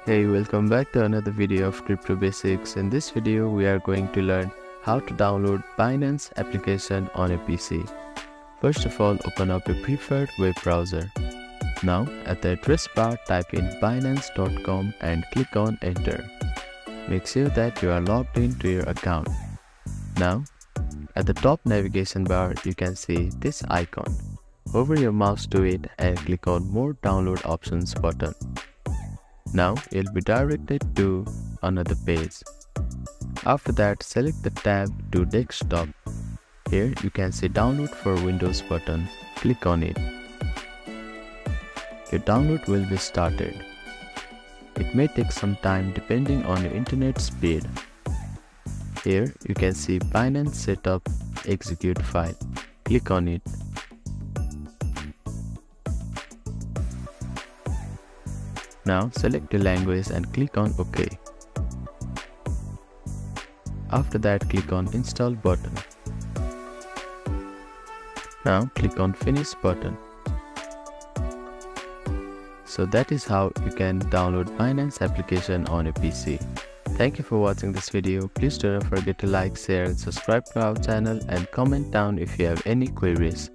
Hey, welcome back to another video of Crypto Basics. In this video, we are going to learn how to download Binance application on a PC. First of all, open up your preferred web browser. Now, at the address bar, type in binance.com and click on enter. Make sure that you are logged into your account. Now, at the top navigation bar, you can see this icon. Hover your mouse to it and click on More Download Options button. Now you'll be directed to another page. After that, select the tab to Desktop. Here you can see Download for Windows button. Click on it. Your download will be started. It may take some time depending on your internet speed. Here you can see Binance Setup Execute file. Click on it. Now select the language and click on OK. After that, click on Install button. Now click on Finish button. So that is how you can download Binance application on a PC. Thank you for watching this video. Please do not forget to like, share and subscribe to our channel and comment down if you have any queries.